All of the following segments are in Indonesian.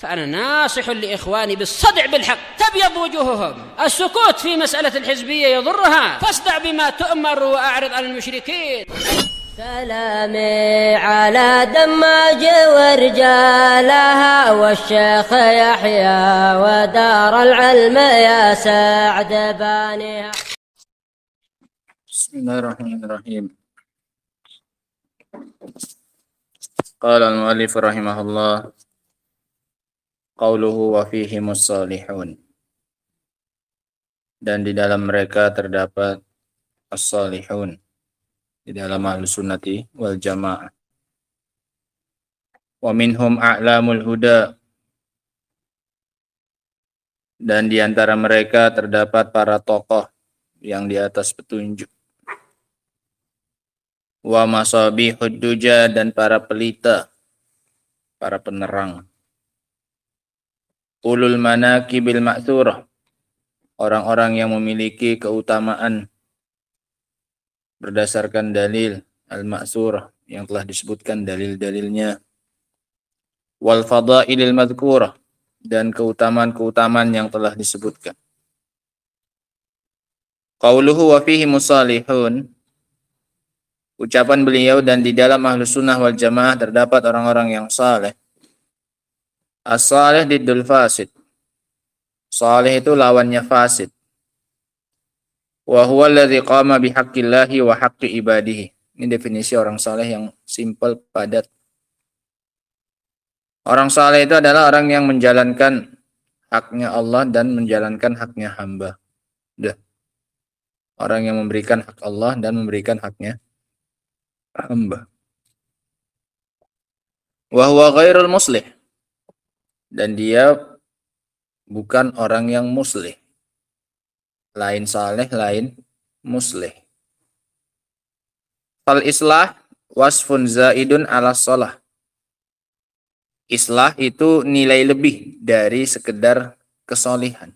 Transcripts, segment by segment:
فأنا ناصح لإخواني بالصدع بالحق تبيض وجوههم. السكوت في مسألة الحزبية يضرها، فاصدع بما تؤمر وأعرض عن المشركين. سلامي على دماج ورجالها والشيخ يحيى ودار العلم يا سعد بانيها. بسم الله الرحمن الرحيم. قال المؤلف رحمه الله qauluhu wa fihimus salihun, dan di dalam mereka terdapat as-salihun, di dalam ahlus sunnati wal jamaah. Wa minhum a'lamul huda, dan di antara mereka terdapat para tokoh yang di atas petunjuk. Wa masabihud duja, dan para pelita, para penerang. Ulul manaqibil ma'thurah, orang-orang yang memiliki keutamaan berdasarkan dalil al-ma'thurah yang telah disebutkan dalil-dalilnya. Wal fadailil madhkurah, dan keutamaan-keutamaan yang telah disebutkan. Qauluhu wa fihimus salihun, ucapan beliau dan di dalam ahlus sunnah wal jamaah terdapat orang-orang yang saleh. As-salih diddul fasid. Salih itu lawannya fasid. Wa huwa alladhi qama bihaqqillahi wa haqqi ibadihi. Ini definisi orang saleh yang simpel, padat. Orang saleh itu adalah orang yang menjalankan haknya Allah dan menjalankan haknya hamba. Udah. Orang yang memberikan hak Allah dan memberikan haknya hamba. Wa huwa ghairul muslih, dan dia bukan orang yang muslih. Lain saleh, lain muslih. Fal islah wasfun zaidun ala shalah. Islah itu nilai lebih dari sekedar kesolihan.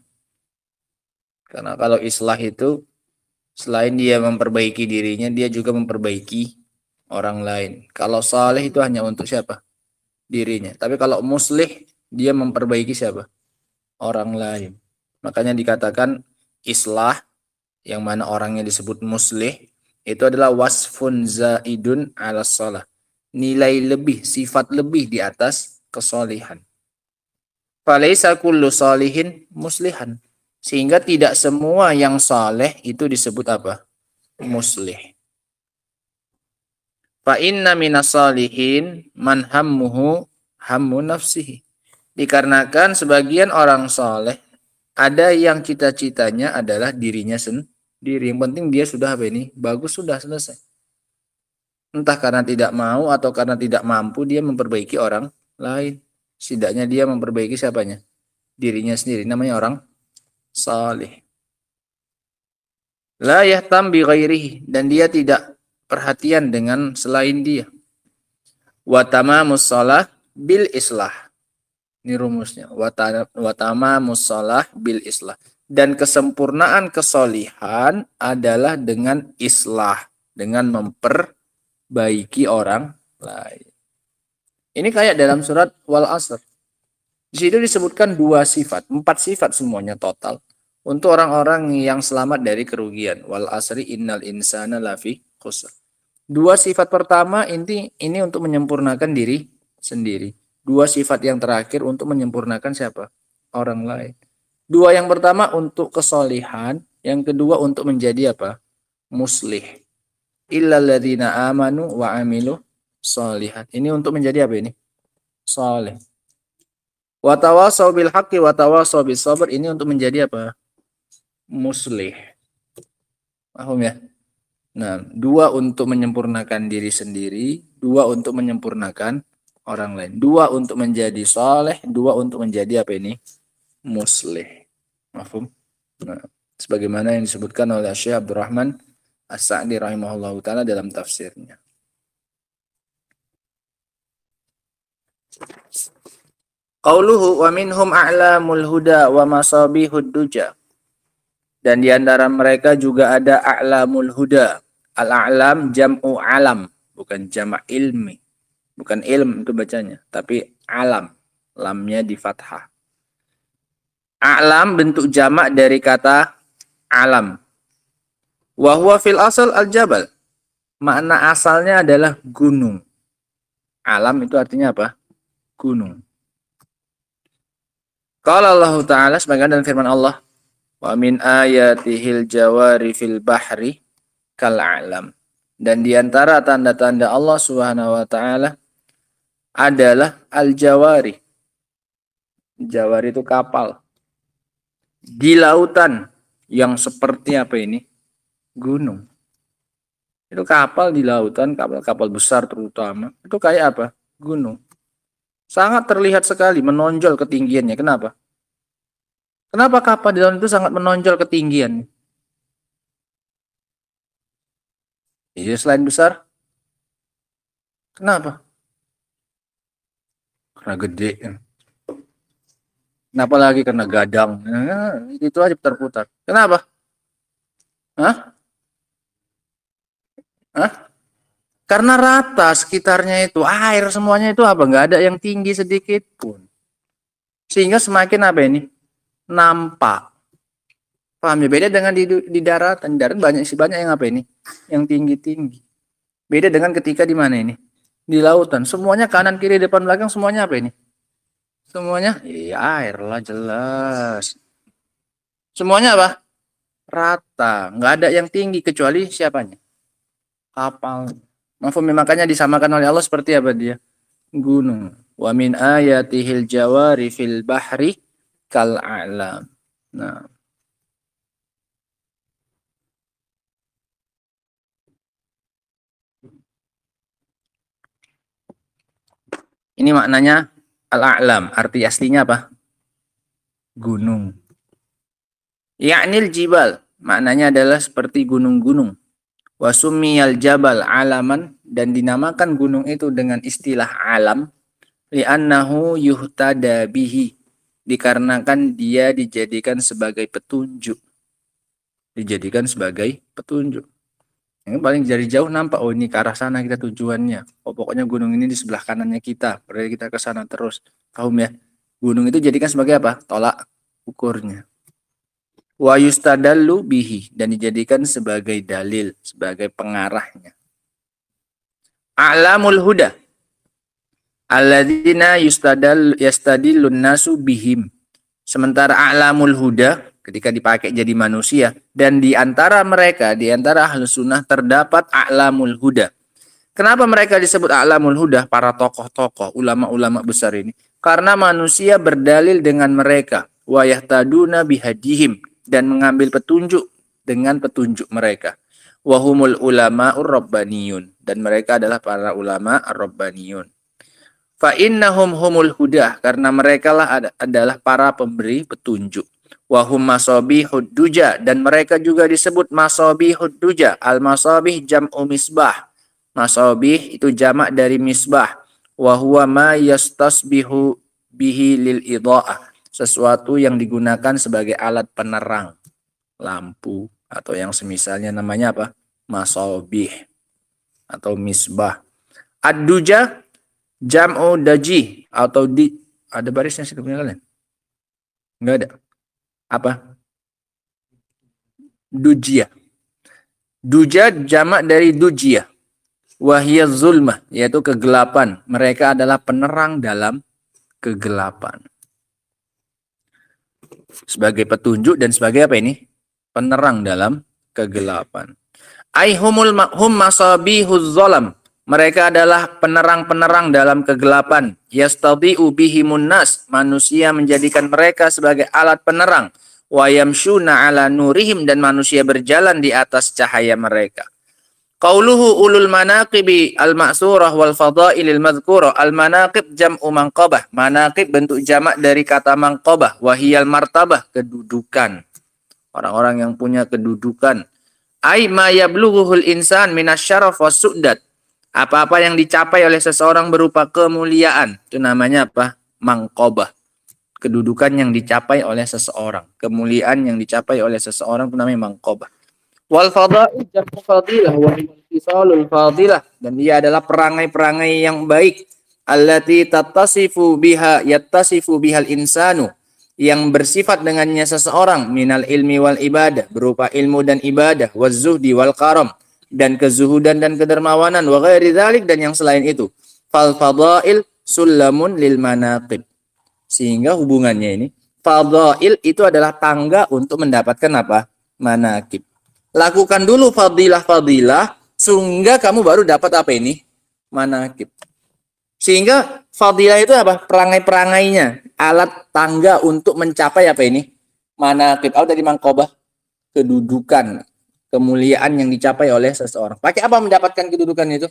Karena kalau islah itu selain dia memperbaiki dirinya, dia juga memperbaiki orang lain. Kalau saleh itu hanya untuk siapa? Dirinya. Tapi kalau muslih, dia memperbaiki siapa? Orang lain. Makanya dikatakan islah, yang mana orangnya disebut muslih, itu adalah wasfun zaidun ala shalah. Nilai lebih, sifat lebih di atas kesolihan. Falaisa kullu salihin muslihan. Sehingga tidak semua yang saleh itu disebut apa? Muslih. Fa inna minas salihin man hammuhu hammu nafsihi. Dikarenakan sebagian orang saleh ada yang cita-citanya adalah dirinya sendiri. Yang penting dia sudah apa ini? Bagus, sudah selesai. Entah karena tidak mau atau karena tidak mampu, dia memperbaiki orang lain. Setidaknya dia memperbaiki siapanya? Dirinya sendiri. Namanya orang saleh. La yahtam bi ghairihi, dan dia tidak perhatian dengan selain dia. Wa tamamus shalah bil islah. Ini rumusnya. Wa tamamus shalah bil islah. Dan kesempurnaan kesolihan adalah dengan islah, dengan memperbaiki orang lain. Ini kayak dalam surat Wal Asr. Di situ disebutkan 2 sifat, 4 sifat semuanya total untuk orang-orang yang selamat dari kerugian. Wal asri innal insana lafi khusr. 2 sifat pertama ini untuk menyempurnakan diri sendiri. 2 sifat yang terakhir untuk menyempurnakan siapa? Orang lain. 2 yang pertama untuk kesolihan, yang kedua untuk menjadi apa? Muslih. Illal ladzina amanu wa amilu sholihat. Ini untuk menjadi apa ini? Saleh. Wa tawasaw bil haqqi wa tawasaw bis sabr. Ini untuk menjadi apa? Muslih. Paham ya? Nah, 2 untuk menyempurnakan diri sendiri, 2 untuk menyempurnakan orang lain. 2 untuk menjadi saleh, 2 untuk menjadi apa ini? Muslih. Paham? Nah, sebagaimana yang disebutkan oleh Syekh Abdurrahman As-Sa'di rahimahullahu taala dalam tafsirnya. Qauluhu wa minhum a'lamul huda wa masabihud duja. Dan di antara mereka juga ada a'lamul huda. Al-a'lam jam'u alam, bukan jama' ilmi. Bukan ilm itu bacanya, tapi alam. lamnya di fathah. A'lam bentuk jamak dari kata alam. Wa huwa fil asal al-jabal. Makna asalnya adalah gunung. Alam itu artinya apa? Gunung. Qala Allah Ta'ala sebagaimana dalam firman Allah, wa min ayatihil jawari fil bahri kal a'lam. Dan di antara tanda-tanda Allah Subhanahu wa taala adalah al-jawari. Jawari itu kapal. Di lautan yang seperti apa ini? Gunung. Itu kapal di lautan, kapal-kapal besar terutama. Itu kayak apa? Gunung. Sangat terlihat sekali menonjol ketinggiannya. Kenapa? Kenapa kapal di lautan itu sangat menonjol ketinggiannya? Iya, selain besar. Kenapa? Karena gede. Kenapa lagi? Karena gadang. Itu aja putar-putar. Kenapa? Hah? Karena rata sekitarnya itu. Air semuanya itu apa? Nggak ada yang tinggi sedikit pun. Sehingga semakin apa ini? Nampak. Paham ya? Beda dengan di daratan. Di daratan banyak yang apa ini? Yang tinggi-tinggi. Beda dengan ketika di mana ini? Di lautan. Semuanya kanan, kiri, depan, belakang. Semuanya apa ini? Semuanya? Iya, air lah jelas. Semuanya apa? Rata. Nggak ada yang tinggi kecuali siapanya? Kapal. Makanya disamakan oleh Allah seperti apa dia? Gunung. Wa min ayatihil jawari fil bahri kal a'lam. Nah. Ini maknanya al-a'lam. Arti aslinya apa? Gunung. Ya'nil jibal. Maknanya adalah seperti gunung-gunung. Wasumiyal jabal alaman. Dan dinamakan gunung itu dengan istilah alam. Li'annahu yuhtada bihi. Dikarenakan dia dijadikan sebagai petunjuk. Dijadikan sebagai petunjuk. Yang paling dari jauh nampak, oh ini ke arah sana kita tujuannya. Oh pokoknya gunung ini di sebelah kanannya kita. Berarti kita ke sana terus. Paham ya? Gunung itu jadikan sebagai apa? Tolak ukurnya. Wa yustadallu bihi. Dan dijadikan sebagai dalil. Sebagai pengarahnya. A'lamul huda. Alladzina yastadillun nasu bihim. Sementara a'lamul huda ketika dipakai jadi manusia, dan di antara mereka, di antara ahlus sunnah terdapat a'lamul huda. Kenapa mereka disebut a'lamul huda? Para tokoh-tokoh, ulama-ulama besar ini. Karena manusia berdalil dengan mereka. Wa yahtaduna bihadihim. Dan mengambil petunjuk dengan petunjuk mereka. Wahumul ulama'ur rabbaniyun. Dan mereka adalah para ulama ar-rabbaniyun. Fa innahum humul huda. Karena mereka lah adalah para pemberi petunjuk. Wahum masabihud duja, dan mereka juga disebut masabihud duja. Al-masabih jam'u misbah. Masabih itu jamak dari misbah. Wa huwa ma yastasbihu bihi lil idha'ah. Sesuatu yang digunakan sebagai alat penerang. Lampu atau yang semisalnya namanya apa? Masabih atau misbah. Ad-duja jam'u daji atau di, ada barisnya sih kalian? Enggak ada. Apa? Dujia. Duja jamak dari dujia. Wahiyaz zulmah, yaitu kegelapan. Mereka adalah penerang dalam kegelapan. Sebagai petunjuk dan sebagai apa ini? Penerang dalam kegelapan. Aihumul hum masabihuz zalam. Mereka adalah penerang-penerang dalam kegelapan. Yastadhi'u bihimun nas. Manusia menjadikan mereka sebagai alat penerang. Wa yamshuna ala nurihim. Dan manusia berjalan di atas cahaya mereka. Qauluhu ulul manaqibi al-ma'surah wal fadailil madhkurah. Al-manaqib jam'u manqabah. Manaqib bentuk jamak dari kata manqabah. Wahiyal martabah, kedudukan. Orang-orang yang punya kedudukan. Ay ma yablughuhul insan minasyaraf was su'dat. Apa-apa yang dicapai oleh seseorang berupa kemuliaan. Itu namanya apa? Mangkobah. Kedudukan yang dicapai oleh seseorang. Kemuliaan yang dicapai oleh seseorang itu namanya mangkobah. Wal fadail jam'u fadilah. Wal fisalul fadilah. Dan dia adalah perangai-perangai yang baik. allati yattasifu bihal insanu, yang bersifat dengannya seseorang, minal ilmi wal ibadah, berupa ilmu dan ibadah, wazuhdi wal karam, dan kezuhudan dan kedermawanan, wa ghairi dzalik, dan yang selain itu. Fal fadail sulamun lil manaqib. Sehingga hubungannya ini, fadail itu adalah tangga untuk mendapatkan apa? Manaqib. Lakukan dulu fadilah-fadilah sehingga kamu baru dapat apa ini? Manaqib. Sehingga fadilah itu apa? Perangai-perangainya, alat tangga untuk mencapai apa ini? Manaqib. Atau tadi mangkobah, kedudukan, kemuliaan yang dicapai oleh seseorang. Pakai apa mendapatkan kedudukan itu?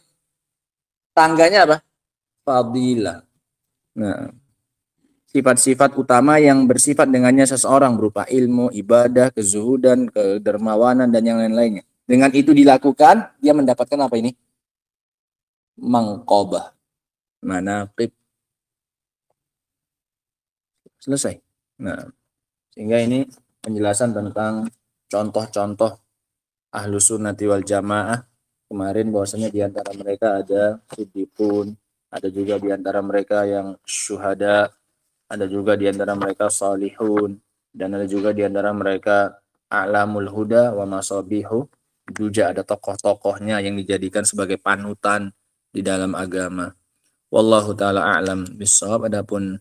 Tangganya apa? Fadilah. Nah, sifat-sifat utama yang bersifat dengannya seseorang berupa ilmu, ibadah, kezuhudan, kedermawanan, dan yang lain-lainnya. Dengan itu dilakukan, dia mendapatkan apa ini? Mangkobah. Manaqib. Selesai. Nah, sehingga ini penjelasan tentang contoh-contoh Ahlus Sunnati wal Jamaah. Kemarin bahwasanya di antara mereka ada siddiqun, ada juga di antara mereka yang syuhada, ada juga di antara mereka salihun, dan ada juga di antara mereka a'lamul huda wa masabihu. Juga ada tokoh-tokohnya yang dijadikan sebagai panutan di dalam agama. Wallahu ta'ala a'lam bissawab. Adapun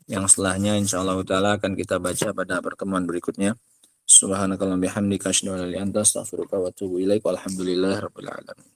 yang setelahnya insyaallah ta'ala akan kita baca pada pertemuan berikutnya. Subhanakallahumma bihamdika asyhadu an la ilaha illa anta astaghfiruka wa atubu ilaik. Walhamdulillahirabbil alamin.